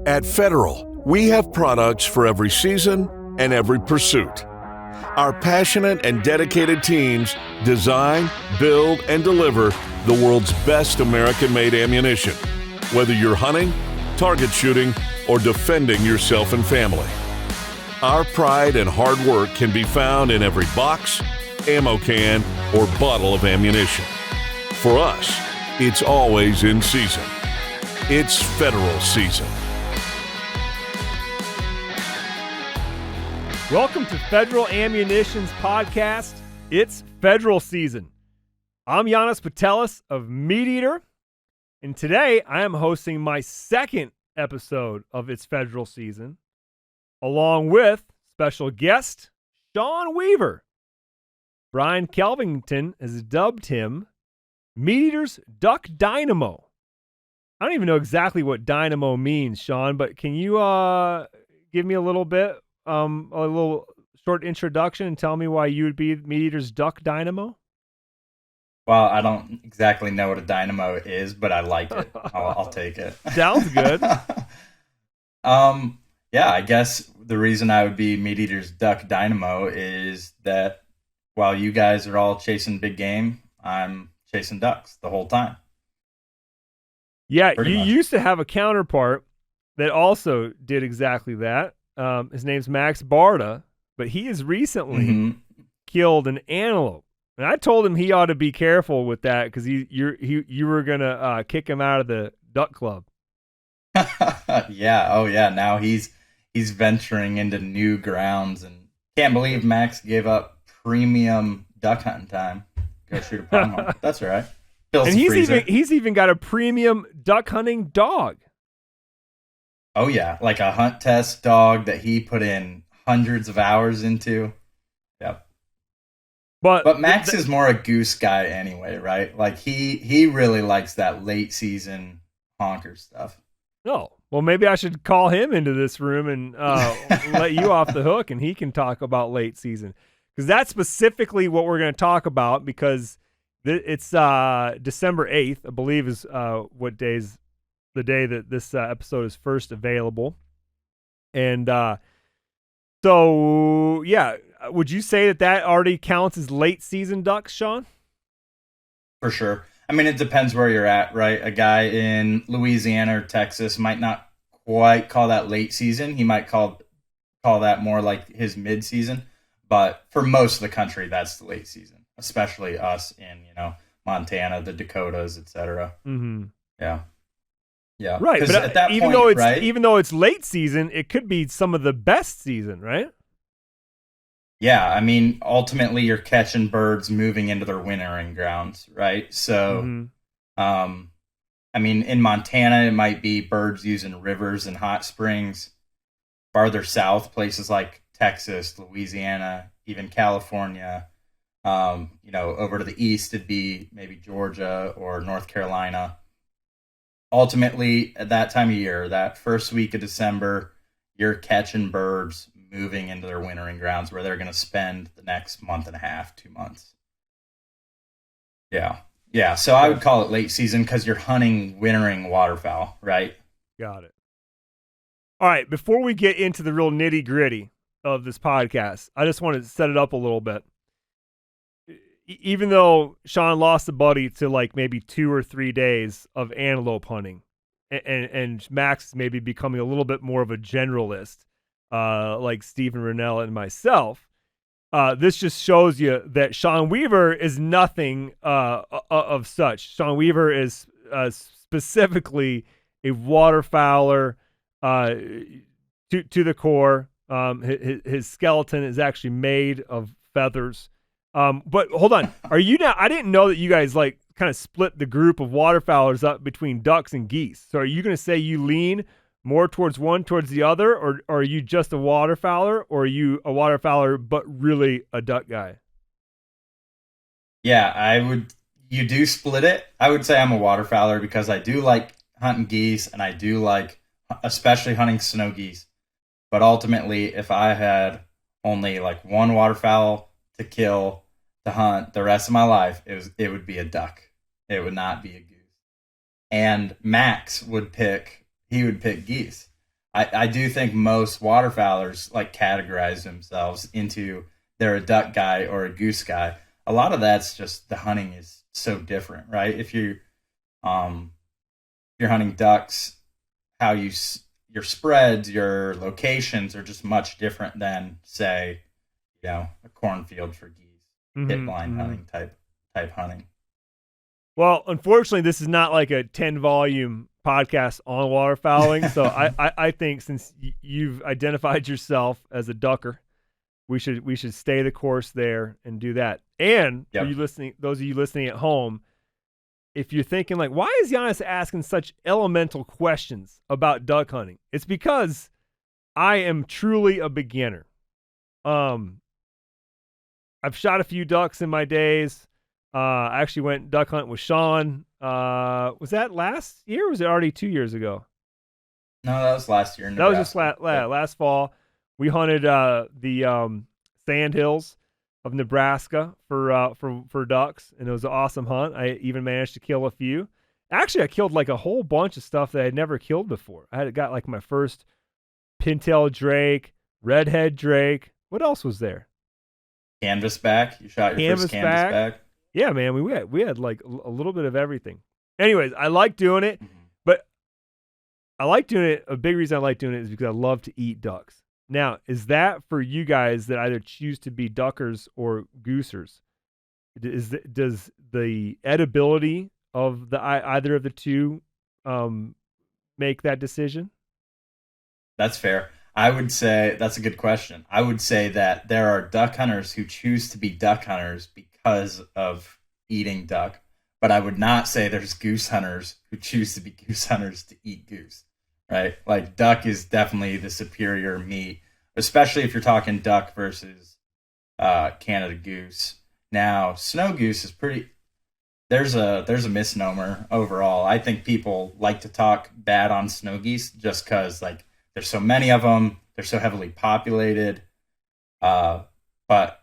At Federal, we have products for every season and every pursuit. Our passionate and dedicated teams design, build, and deliver the world's best American-made ammunition, whether you're hunting, target shooting, or defending yourself and family. Our pride and hard work can be found in every box, ammo can, or bottle of ammunition. For us, it's always in season. It's Federal season. Welcome to Federal Ammunition's podcast. It's Federal season. I'm Janis Putelis of MeatEater, and today I am hosting my second episode of It's Federal season, along with special guest Sean Weaver. Brian Kelvington has dubbed him MeatEater's Duck Dynamo. I don't even know exactly what dynamo means, Sean, but can you give me a little short introduction and tell me why you would be MeatEater's Duck Dynamo? Well, I don't exactly know what a dynamo is, but I like it. I'll take it. Sounds good. Yeah, I guess the reason I would be MeatEater's Duck Dynamo is that while you guys are all chasing big game, I'm chasing ducks the whole time. Yeah, Pretty you much. used to have a counterpart that also did exactly that. His name's Max Barta, but he has recently killed an antelope. And I told him he ought to be careful with that because you were gonna kick him out of the duck club. Yeah, oh yeah. Now he's venturing into new grounds, and can't believe Max gave up premium duck hunting time. Go shoot a pronghorn. That's all right. Fills And the freezer. he's even got a premium duck hunting dog. Oh yeah, like a hunt test dog that he put in hundreds of hours into. Yep. But Max is more a goose guy anyway, right? Like he really likes that late season honker stuff. Oh, well, maybe I should call him into this room and let you off the hook, and he can talk about late season. Because that's specifically what we're going to talk about, because it's December 8th, I believe is what day's the day that this episode is first available. And so, yeah, would you say that already counts as late season ducks, Sean? For sure. I mean, it depends where you're at, right? A guy in Louisiana or Texas might not quite call that late season. He might call that more like his mid season. But for most of the country, that's the late season, especially us in, Montana, the Dakotas, etc. Mm-hmm. Yeah. Yeah. Right. But at that even point, though it's late season, it could be some of the best season, right? Yeah, I mean, ultimately you're catching birds moving into their wintering grounds, right? So, I mean, in Montana, it might be birds using rivers and hot springs. Farther south, places like Texas, Louisiana, even California. Over to the east, it'd be maybe Georgia or North Carolina. Ultimately, at that time of year, that first week of December, you're catching birds moving into their wintering grounds where they're going to spend the next month and a half, 2 months. Yeah. Yeah. So I would call it late season because you're hunting wintering waterfowl, right? Got it. All right. Before we get into the real nitty gritty of this podcast, I just want to set it up a little bit. Even though Sean lost a buddy to like maybe 2 or 3 days of antelope hunting, and Max is maybe becoming a little bit more of a generalist, like Stephen Rennell and myself, this just shows you that Sean Weaver is nothing of such. Sean Weaver is specifically a waterfowler to the core. His skeleton is actually made of feathers. But hold on, are you now? I didn't know that you guys like kind of split the group of waterfowlers up between ducks and geese. So are you going to say you lean more towards one towards the other, or are you just a waterfowler, or are you a waterfowler but really a duck guy? Yeah, you do split it. I would say I'm a waterfowler because I do like hunting geese, and I do like especially hunting snow geese. But ultimately, if I had only like one waterfowl to kill to hunt the rest of my life, it would be a duck. It would not be a goose. And Max would pick geese. I do think most waterfowlers like categorize themselves into they're a duck guy or a goose guy. A lot of that's just the hunting is so different, right? If you're hunting ducks, your spreads, your locations are just much different than, say, a cornfield for geese, hit blind hunting type hunting. Well, unfortunately, this is not like a 10-volume podcast on waterfowling. So I think since you've identified yourself as a ducker, we should stay the course there and do that. And for you listening, those of you listening at home, if you're thinking like, why is Janis asking such elemental questions about duck hunting? It's because I am truly a beginner. I've shot a few ducks in my days. I actually went duck hunting with Sean. Was that last year or was it already 2 years ago? No, that was last year. That was just last fall. We hunted the sand hills of Nebraska for ducks, and it was an awesome hunt. I even managed to kill a few. Actually, I killed like a whole bunch of stuff that I had never killed before. I had got like my first pintail drake, redhead drake. What else was there? Canvasback. You shot your first canvasback. Yeah, man. We had like a little bit of everything. Anyways, I like doing it, but I like doing it. A big reason I like doing it is because I love to eat ducks. Now, is that for you guys that either choose to be duckers or goosers? Does the edibility of either of the two make that decision? That's fair. I would say that's a good question. I would say that there are duck hunters who choose to be duck hunters because of eating duck, but I would not say there's goose hunters who choose to be goose hunters to eat goose, right? Like duck is definitely the superior meat, especially if you're talking duck versus Canada goose. Now, snow goose is pretty. There's a misnomer overall. I think people like to talk bad on snow geese just because like there's so many of them. They're so heavily populated. But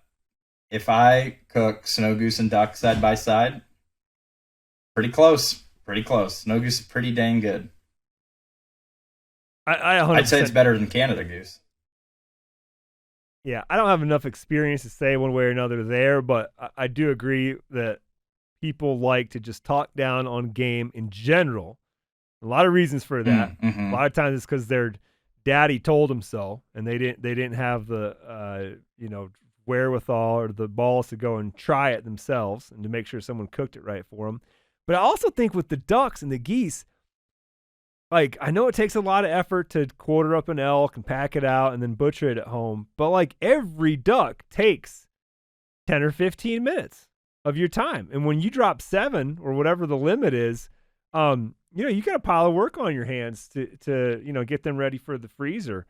if I cook snow goose and duck side by side, pretty close. Snow goose is pretty dang good. I'd say it's better than Canada goose. Yeah, I don't have enough experience to say one way or another there, but I do agree that people like to just talk down on game in general. A lot of reasons for that. A lot of times it's because their daddy told them so, and they didn't have the wherewithal or the balls to go and try it themselves and to make sure someone cooked it right for them. But I also think with the ducks and the geese, like, I know it takes a lot of effort to quarter up an elk and pack it out and then butcher it at home, but like every duck takes 10 or 15 minutes of your time. And when you drop 7 or whatever the limit is, you got a pile of work on your hands to get them ready for the freezer.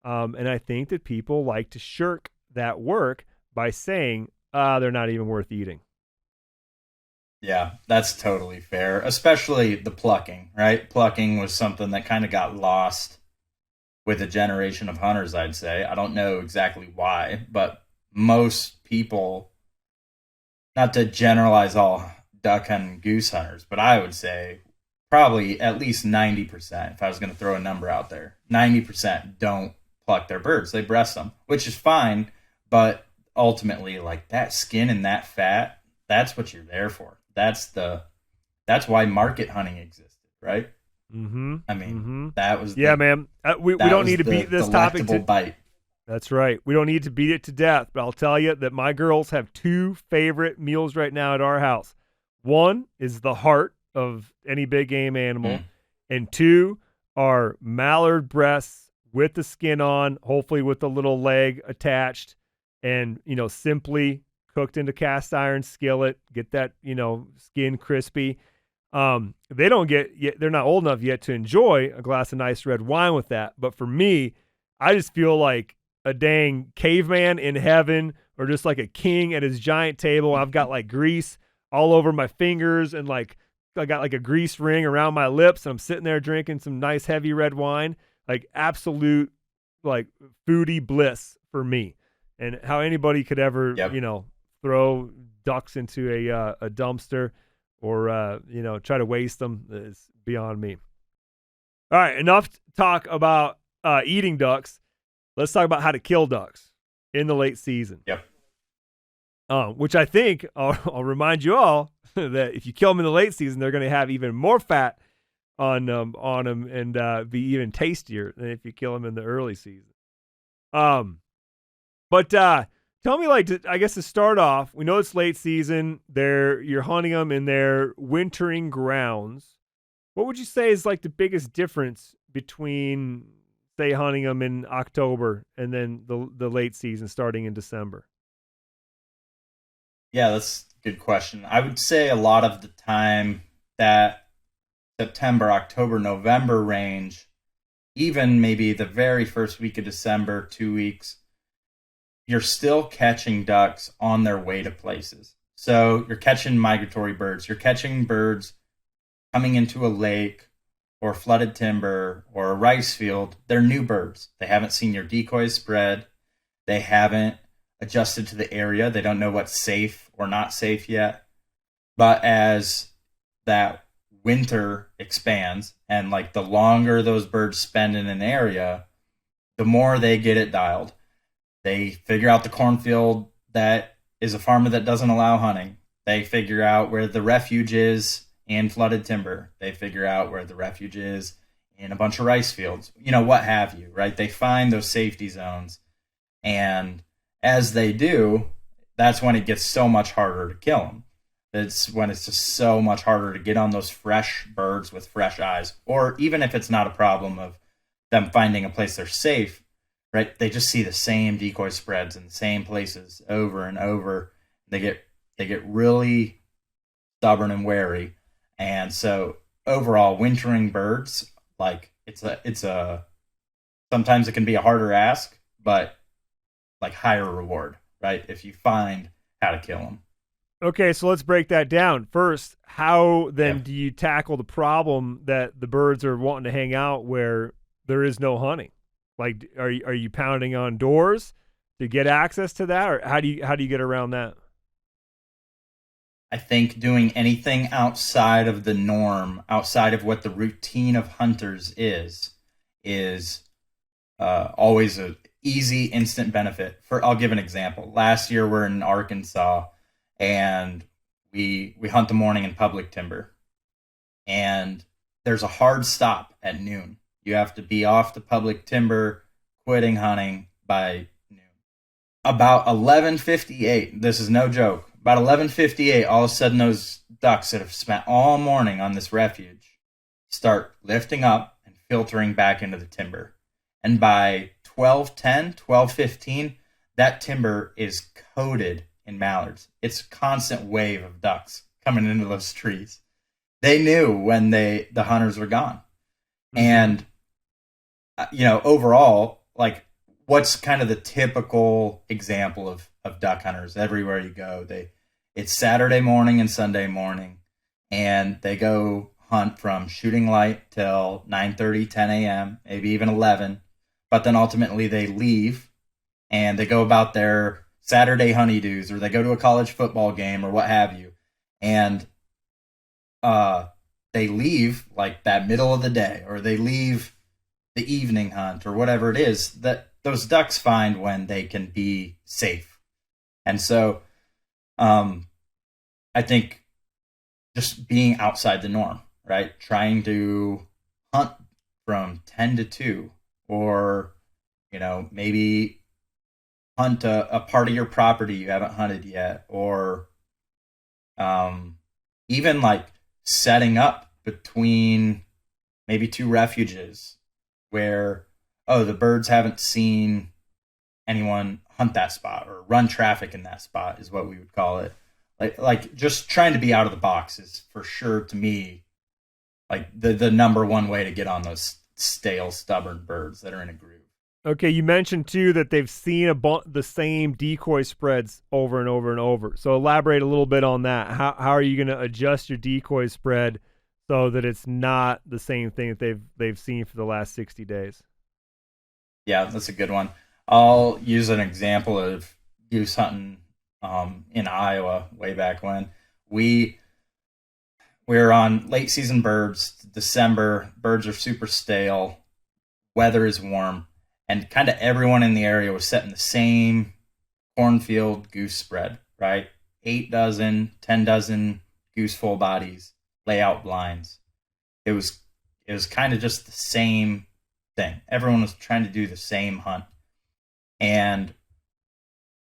And I think that people like to shirk that work by saying, they're not even worth eating. Yeah, that's totally fair, especially the plucking, right? Plucking was something that kind of got lost with a generation of hunters, I'd say. I don't know exactly why, but most people, not to generalize all duck and goose hunters, but I would say probably at least 90%, if I was going to throw a number out there, 90% don't pluck their birds. They breast them, which is fine, but ultimately, like, that skin and that fat, that's what you're there for. That's why market hunting existed, right? I mean, that was man. We don't need to beat this topic to bite. That's right. We don't need to beat it to death, but I'll tell you that my girls have 2 favorite meals right now at our house. One is the heart of any big game animal, and 2 are mallard breasts with the skin on, hopefully with the little leg attached, and simply cooked into cast iron skillet, get that, skin crispy. They're not old enough yet to enjoy a glass of nice red wine with that. But for me, I just feel like a dang caveman in heaven, or just like a king at his giant table. I've got like grease all over my fingers, and like I got like a grease ring around my lips, and I'm sitting there drinking some nice heavy red wine, like absolute like foodie bliss for me. And how anybody could ever, throw ducks into a dumpster or try to waste them is beyond me. All right, enough talk about eating ducks, let's talk about how to kill ducks in the late season. Yep. Which I think, I'll remind you all that if you kill them in the late season, they're going to have even more fat on them and be even tastier than if you kill them in the early season. But tell me, like, I guess to start off, we know it's late season. You're hunting them in their wintering grounds. What would you say is like the biggest difference between, say, hunting them in October and then the late season starting in December? Yeah, that's a good question. I would say a lot of the time that September, October, November range, even maybe the very first week of December, 2 weeks, you're still catching ducks on their way to places. So you're catching migratory birds. You're catching birds coming into a lake or flooded timber or a rice field. They're new birds. They haven't seen your decoys spread. They haven't adjusted to the area. They don't know what's safe or not safe yet. But as that winter expands and like the longer those birds spend in an area, the more they get it dialed. They figure out the cornfield that is a farmer that doesn't allow hunting. They figure out where the refuge is in flooded timber. They figure out where the refuge is in a bunch of rice fields, what have you, right? They find those safety zones. And as they do, that's when it gets so much harder to kill them. It's when it's just so much harder to get on those fresh birds with fresh eyes. Or even if it's not a problem of them finding a place they're safe, right? They just see the same decoy spreads in the same places over and over. They get really stubborn and wary. And so overall, wintering birds, like it's a sometimes it can be a harder ask, but like higher reward, right? If you find how to kill them. Okay, so let's break that down. First, how then do you tackle the problem that the birds are wanting to hang out where there is no hunting? Like, are you pounding on doors to get access to that, or how do you get around that? I think doing anything outside of the norm, outside of what the routine of hunters is always a easy, instant benefit. I'll give an example. Last year, we're in Arkansas, and we hunt the morning in public timber, and there's a hard stop at noon. You have to be off the public timber, quitting hunting by noon. About 11:58, this is no joke, about 11:58, all of a sudden those ducks that have spent all morning on this refuge start lifting up and filtering back into the timber. And by 12:10, 12:15, that timber is coated in mallards. It's a constant wave of ducks coming into those trees. They knew when the hunters were gone. Mm-hmm. And overall, like, what's kind of the typical example of duck hunters everywhere you go? It's Saturday morning and Sunday morning, and they go hunt from shooting light till 9:30, 10 a.m., maybe even 11. But then ultimately they leave and they go about their Saturday honeydews, or they go to a college football game or what have you. And they leave like that middle of the day, or they leave the evening hunt or whatever it is that those ducks find when they can be safe. And so I think just being outside the norm, right? Trying to hunt from 10 to 2, or, maybe hunt a part of your property you haven't hunted yet, or even like setting up between maybe two refuges where, the birds haven't seen anyone hunt that spot, or run traffic in that spot is what we would call it. Like just trying to be out of the box is for sure, to me, like the number one way to get on those stale, stubborn birds that are in a groove. Okay, you mentioned too that they've seen the same decoy spreads over and over and over. So elaborate a little bit on that. How are you going to adjust your decoy spread so that it's not the same thing that they've seen for the last 60 days? Yeah, that's a good one. I'll use an example of goose hunting in Iowa way back when. We're on late season birds, December. Birds are super stale. weather is warm, and kind of everyone in the area was setting the same cornfield goose spread, right? 8 dozen, 10 dozen goose full bodies, layout blinds. It was kind of just the same thing. Everyone was trying to do the same hunt. And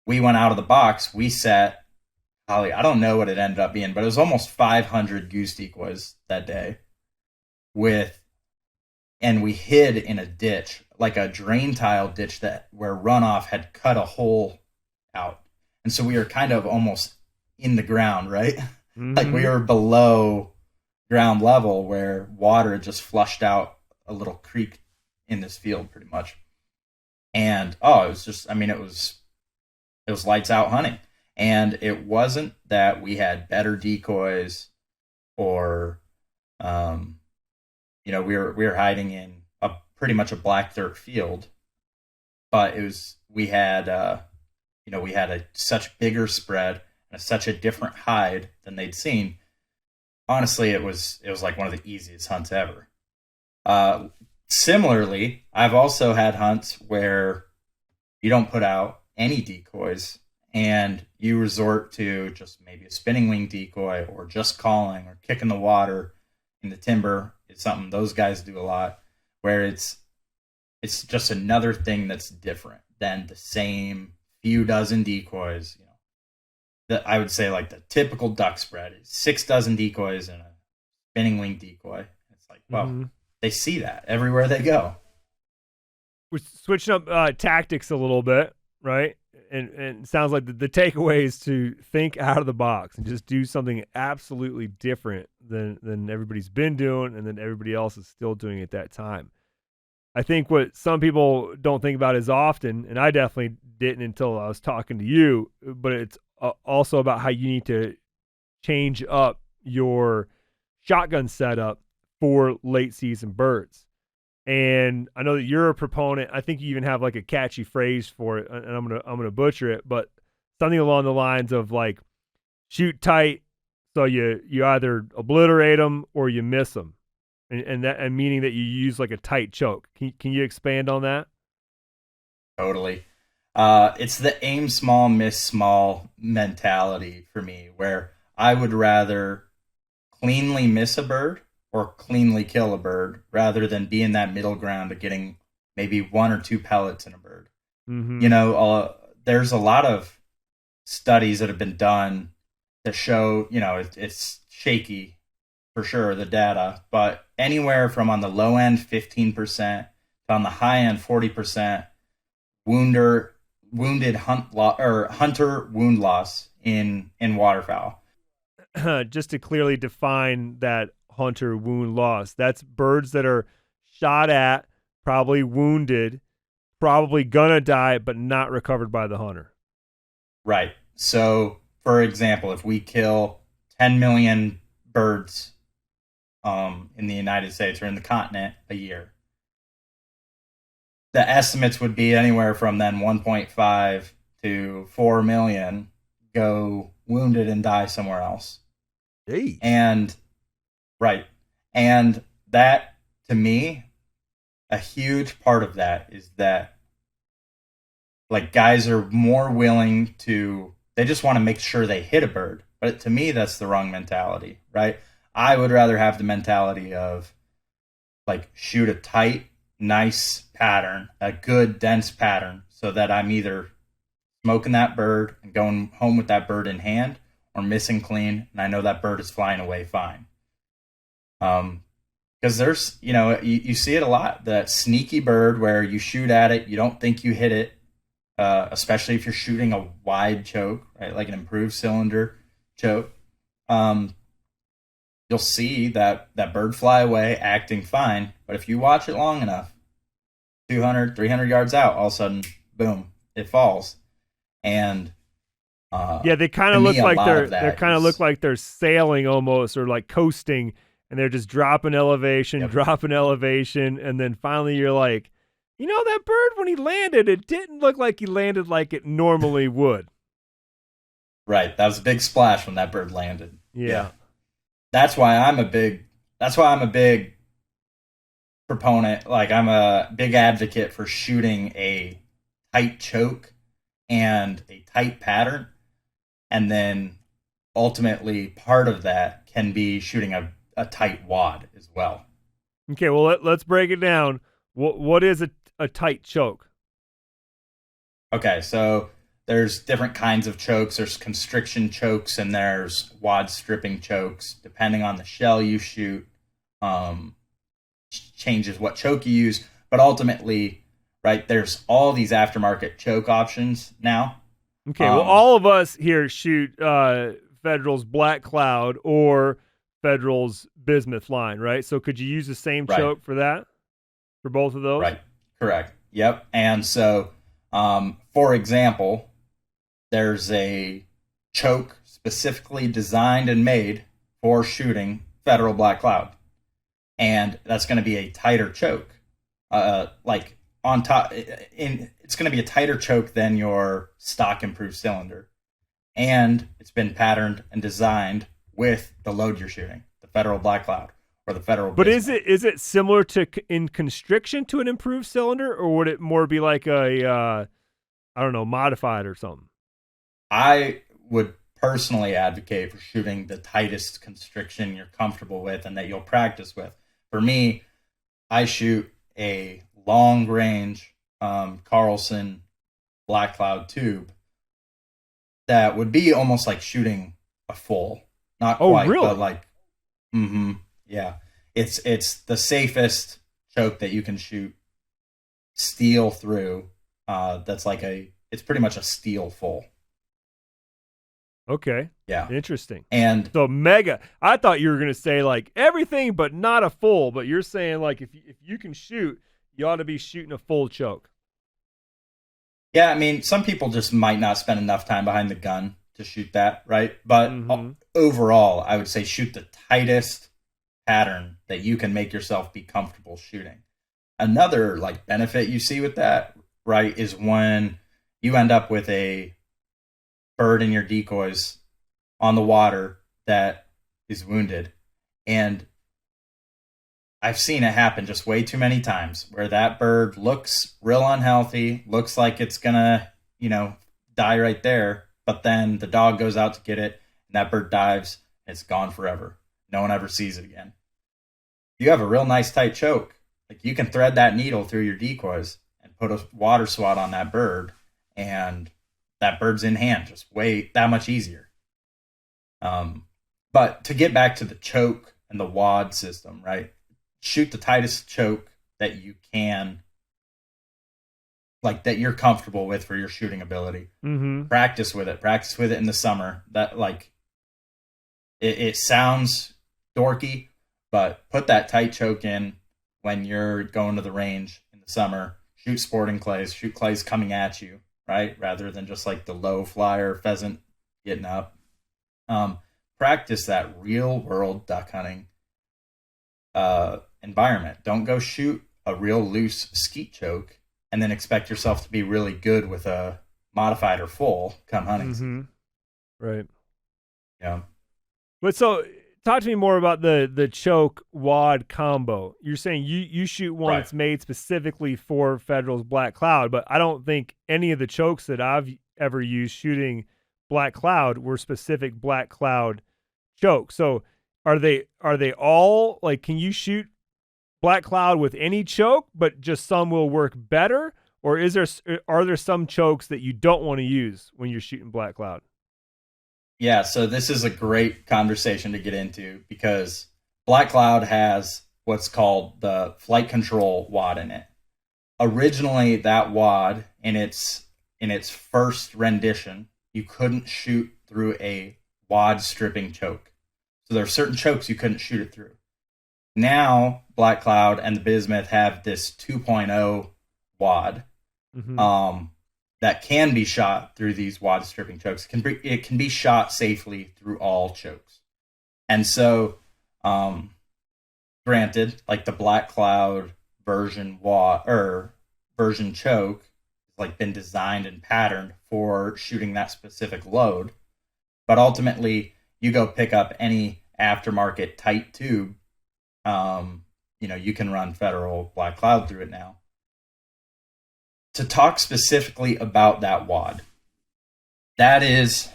we went out of the box. We set, Holly, I don't know what it ended up being, but it was almost 500 goose decoys that day. And we hid in a ditch, like a drain tile ditch where runoff had cut a hole out. And so we were kind of almost in the ground, right? Mm-hmm. Like we were below ground level where water had just flushed out a little creek in this field pretty much. And it was just, it was lights out hunting. And it wasn't that we had better decoys or we were hiding in pretty much a black dirt field, but we had such bigger spread and such a different hide than they'd seen. Honestly, it was like one of the easiest hunts ever. Similarly, I've also had hunts where you don't put out any decoys and you resort to just maybe a spinning wing decoy or just calling or kicking the water in the timber. It's something those guys do a lot, where it's just another thing that's different than the same few dozen decoys. That I would say like the typical duck spread is 6 dozen decoys and a spinning wing decoy. It's like, well, they see that everywhere they go. We're switching up tactics a little bit, right? And it sounds like the takeaway is to think out of the box and just do something absolutely different than everybody's been doing and then everybody else is still doing at that time. I think what some people don't think about as often, and I definitely didn't until I was talking to you, but it's also about how you need to change up your shotgun setup for late season birds. And I know that you're a proponent. I think you even have like a catchy phrase for it, and I'm gonna butcher it, but something along the lines of like, shoot tight, so you either obliterate them or you miss them, and meaning that you use like a tight choke. Can you expand on that? Totally. It's the aim small, miss small mentality for me, where I would rather cleanly miss a bird or cleanly kill a bird rather than be in that middle ground of getting maybe 1 or 2 pellets in a bird. Mm-hmm. There's a lot of studies that have been done that show, it's shaky for sure, the data, but anywhere from on the low end 15% to on the high end 40% wounded hunter wound loss in waterfowl. Just to clearly define that hunter wound loss, that's birds that are shot at, probably wounded, probably gonna die, but not recovered by the hunter. Right. So, for example, if we kill 10 million birds in the United States or in the continent a year, the estimates would be anywhere from then 1.5 to 4 million go wounded and die somewhere else. Hey. And that, to me, a huge part of that is that like guys are more willing to, they just want to make sure they hit a bird. But to me, that's the wrong mentality, right? I would rather have the mentality of like shoot a tight, nice pattern, a good dense pattern, so that I'm either smoking that bird and going home with that bird in hand or missing clean, and I know that bird is flying away fine. Because there's, you see it a lot, that sneaky bird where you shoot at it, you don't think you hit it, especially if you're shooting a wide choke, right, like an improved cylinder choke. You'll see that bird fly away acting fine, but if you watch it long enough, 200, 300 yards out, all of a sudden, boom, it falls. And they kind of look like they're sailing almost, or like coasting, and they're just dropping elevation, and then finally you're like, that bird, when he landed, it didn't look like he landed like it normally would. Right, that was a big splash when that bird landed. Yeah. That's why I'm a big proponent, like I'm a big advocate for shooting a tight choke and a tight pattern. And then ultimately part of that can be shooting a tight wad as well. Okay, well, let's break it down. What is a tight choke? Okay, so there's different kinds of chokes. There's constriction chokes and there's wad stripping chokes. Depending on the shell you shoot, changes what choke you use. But ultimately, right, there's all these aftermarket choke options now. Okay, well, all of us here shoot Federal's Black Cloud or Federal's Bismuth line, right? So could you use the same choke for that? For both of those? Right, correct. Yep. And so, for example, there's a choke specifically designed and made for shooting Federal Black Cloud. And that's going to be a tighter choke. Like on top, it's going to be a tighter choke than your stock improved cylinder. And it's been patterned and designed with the load you're shooting, the Federal Black Cloud or the Federal But Bismuth. is it similar to in constriction to an improved cylinder, or would it more be like a I don't know, modified or something? I would personally advocate for shooting the tightest constriction you're comfortable with and that you'll practice with. For me, I shoot a long range Carlson Black Cloud tube that would be almost like shooting a full. Not quite, really? but like, yeah. It's the safest choke that you can shoot steel through. That's like it's pretty much a steel full. Okay. Yeah. Interesting. And so mega. I thought you were going to say like everything, but not a full. But you're saying like if you can shoot, you ought to be shooting a full choke. Yeah, I mean, some people just might not spend enough time behind the gun to shoot that, right? But overall, I would say shoot the tightest pattern that you can make yourself be comfortable shooting. Another like benefit you see with that, right, is when you end up with a bird in your decoys on the water that is wounded. And I've seen it happen just way too many times where that bird looks real unhealthy, looks like it's gonna, die right there. But then the dog goes out to get it and that bird dives and it's gone forever. No one ever sees it again. You have a real nice tight choke. Like you can thread that needle through your decoys and put a water swat on that bird and that bird's in hand, just way that much easier. But to get back to the choke and the wad system, right? Shoot the tightest choke that you can, like that you're comfortable with for your shooting ability. Practice with it in the summer. That like, it sounds dorky, but put that tight choke in when you're going to the range in the summer. Shoot sporting clays, shoot clays coming at you. Right? Rather than just like the low flyer pheasant getting up. Practice that real world duck hunting environment. Don't go shoot a real loose skeet choke and then expect yourself to be really good with a modified or full come hunting season. Right. Yeah. But so talk to me more about the choke wad combo. You're saying you shoot one that's made specifically for Federal's Black Cloud, but I don't think any of the chokes that I've ever used shooting Black Cloud were specific Black Cloud chokes. So are they all like, can you shoot Black Cloud with any choke, but just some will work better? Or are there some chokes that you don't want to use when you're shooting Black Cloud? Yeah, so this is a great conversation to get into because Black Cloud has what's called the flight control wad in it. Originally, that wad in its first rendition, you couldn't shoot through a wad stripping choke. So there are certain chokes you couldn't shoot it through. Now, Black Cloud and the Bismuth have this 2.0 wad. That can be shot through these wad stripping chokes. It can be shot safely through all chokes. And so, granted, like the Black Cloud version version choke has like been designed and patterned for shooting that specific load. But ultimately, you go pick up any aftermarket tight tube, you can run federal black cloud through it now. To talk specifically about that wad, that is,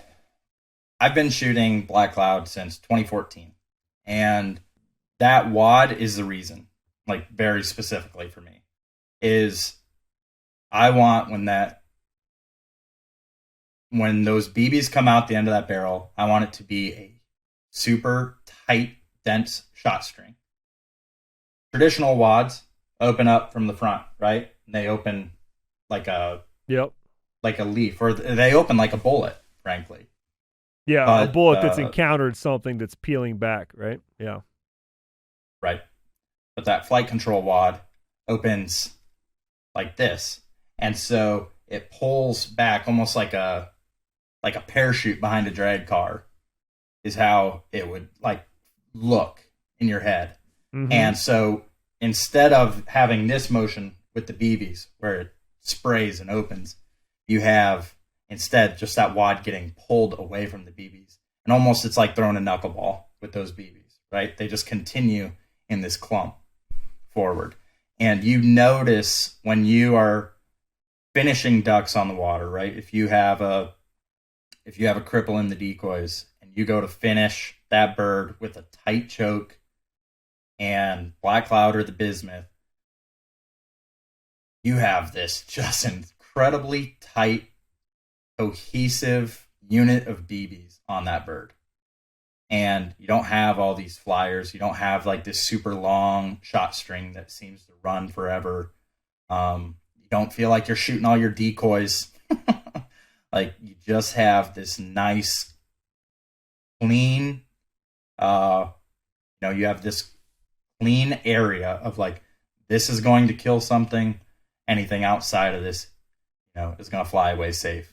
I've been shooting black cloud since 2014, and that wad is the reason, like very specifically for me, is I want when those BBs come out the end of that barrel, I want it to be a super tight, dense shot string. Traditional wads open up from the front, right? And they open like a leaf, or they open like a bullet, frankly. Yeah, but, a bullet that's encountered something that's peeling back, right? Yeah. Right. But that flight control wad opens like this. And so it pulls back almost like a parachute behind a drag car is how it would like look in your head. Mm-hmm. And so instead of having this motion with the BBs where it sprays and opens, you have instead just that wad getting pulled away from the BBs. And almost it's like throwing a knuckleball with those BBs, right? They just continue in this clump forward. And you notice when you are finishing ducks on the water, right? If you have a cripple in the decoys and you go to finish that bird with a tight choke and black cloud or the bismuth, you have this just incredibly tight, cohesive unit of BBs on that bird. And you don't have all these flyers. You don't have like this super long shot string that seems to run forever. You don't feel like you're shooting all your decoys. Like you just have this nice, clean, you have this clean area of like, this is going to kill something. Anything outside of this, is going to fly away safe.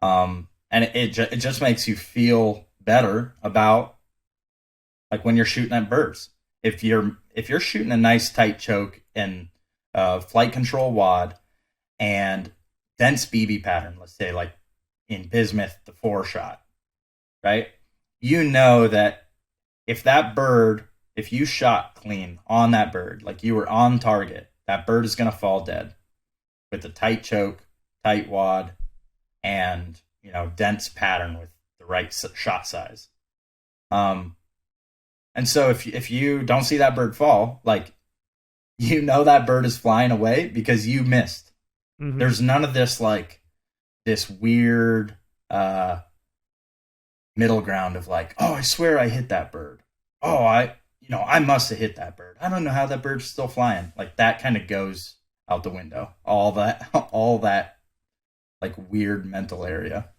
And it just makes you feel better about like when you're shooting at birds. If you're shooting a nice tight choke and flight control wad and dense BB pattern, let's say like in bismuth, the 4-shot, right? You know that if you shot clean on that bird, like you were on target, that bird is going to fall dead with a tight choke, tight wad, and dense pattern with the right shot size. And so if you don't see that bird fall, like that bird is flying away because you missed. Mm-hmm. There's none of this like this weird middle ground of like, oh, I swear I hit that bird. Oh, I must have hit that bird. I don't know how that bird's still flying. Like that kind of goes out the window. All that like weird mental area.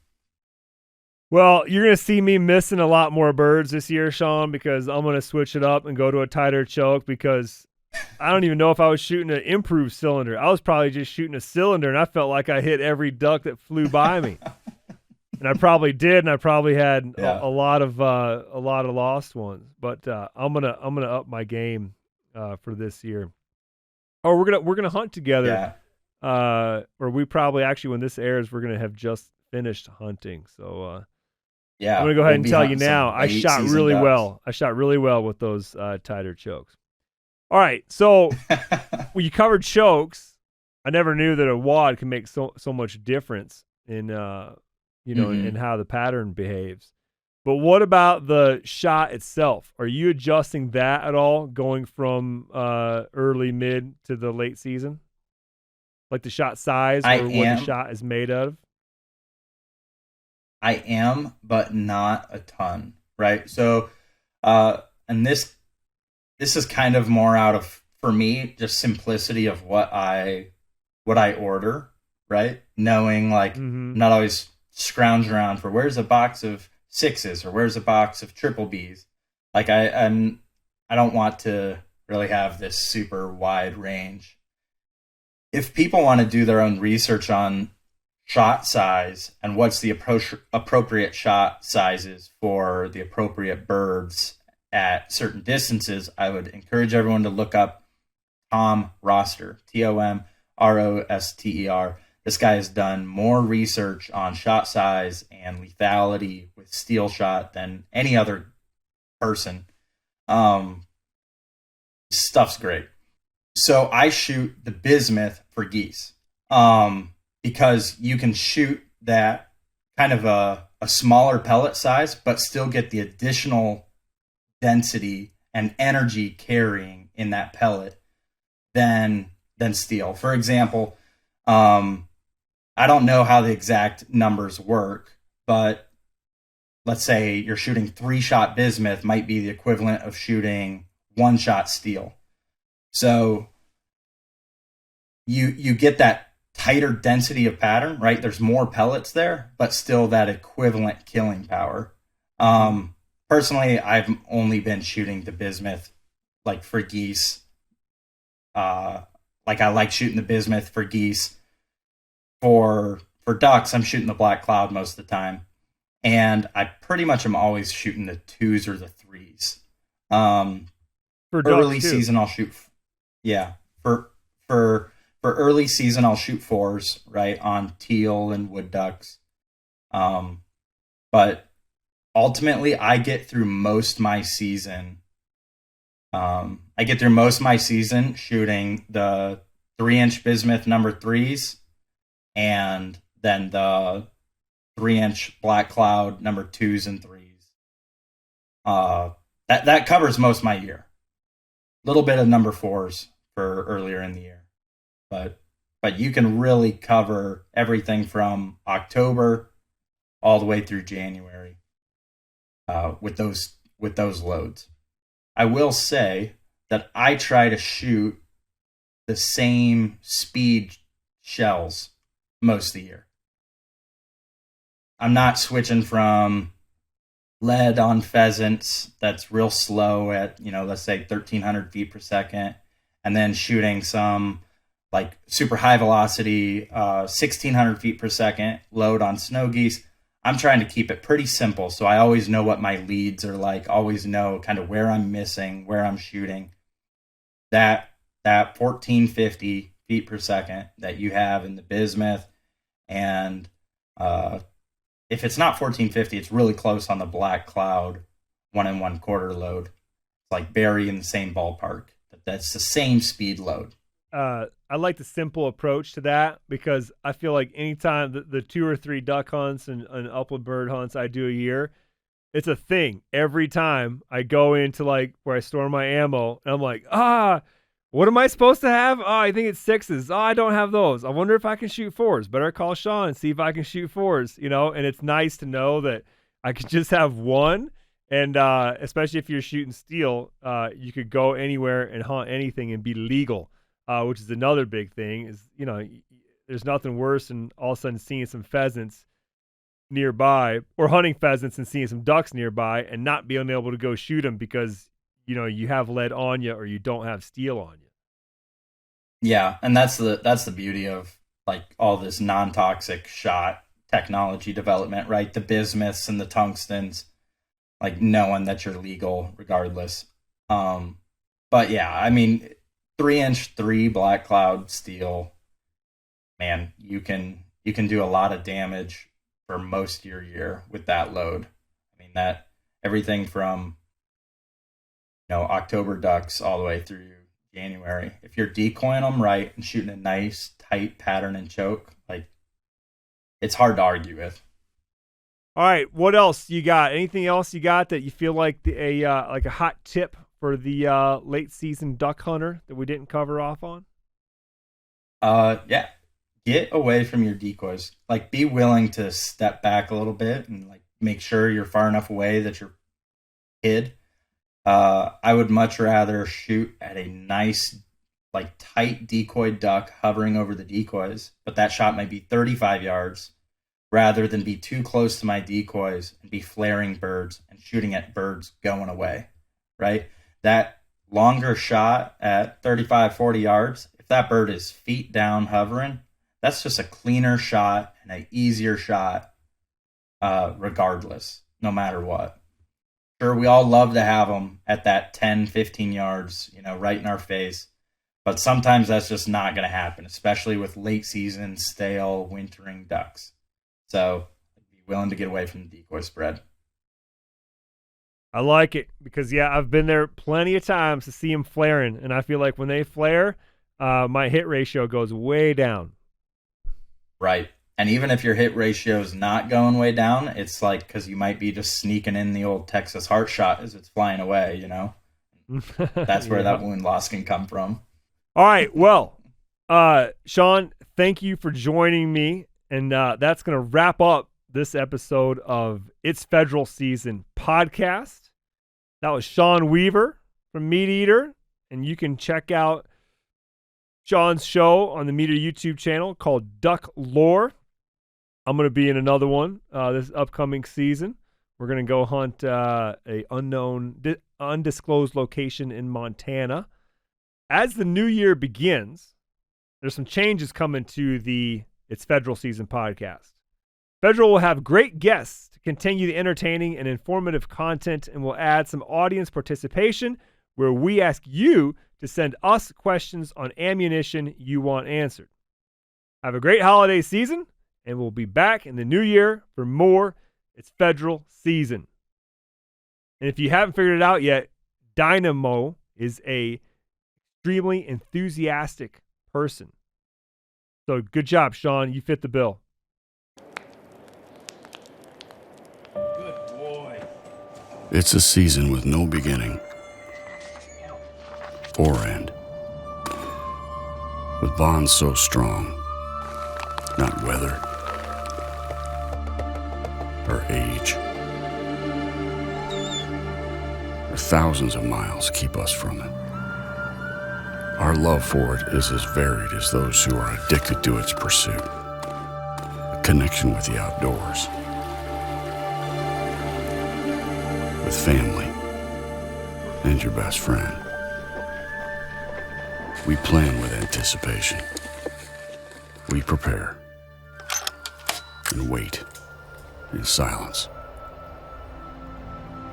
Well, you're going to see me missing a lot more birds this year, Sean, because I'm going to switch it up and go to a tighter choke because I don't even know if I was shooting an improved cylinder. I was probably just shooting a cylinder, and I felt like I hit every duck that flew by me. And I probably did, and I probably had a lot of lost ones. But I'm gonna up my game for this year. Oh, we're gonna hunt together. Yeah. Or we probably actually, when this airs, we're gonna have just finished hunting. So I'm gonna go ahead and tell you now, I shot really well. I shot really well with those tighter chokes. All right, so when you covered chokes, I never knew that a wad can make so much difference in in how the pattern behaves. But what about the shot itself? Are you adjusting that at all, going from early, mid to the late season? Like the shot size or what the shot is made of? I am, but not a ton, right? So, and this is kind of more out of, for me, just simplicity of what I order, right? Knowing like not always scrounge around for where's a box of 6s or where's a box of triple Bs. Like I don't want to really have this super wide range. If people want to do their own research on shot size and what's the appropriate shot sizes for the appropriate birds at certain distances, I would encourage everyone to look up Tom Roster, TOMROSTER. This guy has done more research on shot size and lethality with steel shot than any other person. Stuff's great. So I shoot the bismuth for geese, because you can shoot that kind of a smaller pellet size, but still get the additional density and energy carrying in that pellet than steel. For example, I don't know how the exact numbers work, but let's say you're shooting 3-shot bismuth might be the equivalent of shooting 1-shot steel. So you get that tighter density of pattern, right? There's more pellets there, but still that equivalent killing power. Personally, I've only been shooting the bismuth like for geese. Like I like shooting the bismuth for geese. For ducks, I'm shooting the black cloud most of the time. And I pretty much am always shooting the 2s or the 3s. For early season, I'll shoot. Yeah, for early season, I'll shoot 4s, right, on teal and wood ducks. But ultimately, I get through most my season. Shooting the 3-inch bismuth number 3s, and then the 3-inch black cloud number 2s and 3s. That covers most of my year. A little bit of number 4s for earlier in the year, but you can really cover everything from October all the way through January with those loads. I will say that I try to shoot the same speed shells most of the year. I'm not switching from lead on pheasants that's real slow at, let's say 1,300 feet per second, and then shooting some like super high velocity 1,600 feet per second load on snow geese. I'm trying to keep it pretty simple, so I always know what my leads are like, always know kind of where I'm missing, where I'm shooting. That 1,450 feet per second that you have in the bismuth, and if it's not 1,450, it's really close on the black cloud 1 1/4 load. It's like Barry in the same ballpark. That's the same speed load. I like the simple approach to that, because I feel like anytime the 2 or 3 duck hunts and upland bird hunts I do a year, it's a thing. Every time I go into like where I store my ammo, and I'm like, what am I supposed to have? I think it's 6s. I don't have those. I wonder if I can shoot 4s. Better call Sean and see if I can shoot 4s, and it's nice to know that I could just have one. And especially if you're shooting steel, you could go anywhere and hunt anything and be legal, which is another big thing. Is there's nothing worse than all of a sudden seeing some pheasants nearby, or hunting pheasants and seeing some ducks nearby and not being able to go shoot them because you have lead on you or you don't have steel on you. Yeah, and that's the beauty of like all this non-toxic shot technology development, right? The bismuths and the tungstens, like knowing that you're legal regardless. But yeah, I mean, 3-inch 3 black cloud steel, man, you can do a lot of damage for most of your year with that load. I mean, that everything from October ducks all the way through January. If you're decoying them right and shooting a nice tight pattern and choke, like, it's hard to argue with. All right, what else you got? Anything else you got that you feel like a hot tip for the late season duck hunter that we didn't cover off on? Yeah, get away from your decoys. Like, be willing to step back a little bit and like make sure you're far enough away that you're hid. I would much rather shoot at a nice, like, tight decoy duck hovering over the decoys, but that shot might be 35 yards, rather than be too close to my decoys and be flaring birds and shooting at birds going away, right? That longer shot at 35, 40 yards, if that bird is feet down hovering, that's just a cleaner shot and an easier shot regardless, no matter what. Sure, we all love to have them at that 10, 15 yards, right in our face. But sometimes that's just not going to happen, especially with late season, stale, wintering ducks. So be willing to get away from the decoy spread. I like it because, yeah, I've been there plenty of times to see them flaring, and I feel like when they flare, my hit ratio goes way down. Right. And even if your hit ratio is not going way down, it's like because you might be just sneaking in the old Texas heart shot as it's flying away, you know? That's where that wound loss can come from. All right. Well, Sean, thank you for joining me. And that's going to wrap up this episode of It's Federal Season podcast. That was Sean Weaver from MeatEater. And you can check out Sean's show on the MeatEater YouTube channel called Duck Lore. I'm going to be in another one this upcoming season. We're going to go hunt a undisclosed location in Montana. As the new year begins, there's some changes coming to the It's Federal Season podcast. Federal will have great guests to continue the entertaining and informative content, and will add some audience participation where we ask you to send us questions on ammunition you want answered. Have a great holiday season, and we'll be back in the new year for more It's Federal Season. And if you haven't figured it out yet, Dynamo is a extremely enthusiastic person. So good job, Sean. You fit the bill. Good boy. It's a season with no beginning or end. With bonds so strong, not weather or age or thousands of miles keep us from it. Our love for it is as varied as those who are addicted to its pursuit. A connection with the outdoors, with family, and your best friend. We plan with anticipation. We prepare and wait in silence.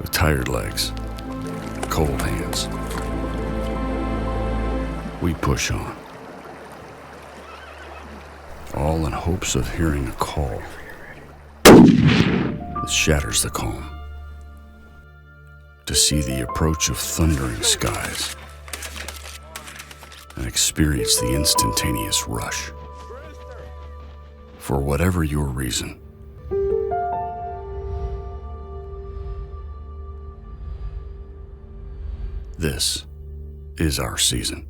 With tired legs, cold hands, we push on, all in hopes of hearing a call that shatters the calm, to see the approach of thundering skies and experience the instantaneous rush. For whatever your reason, this is our season.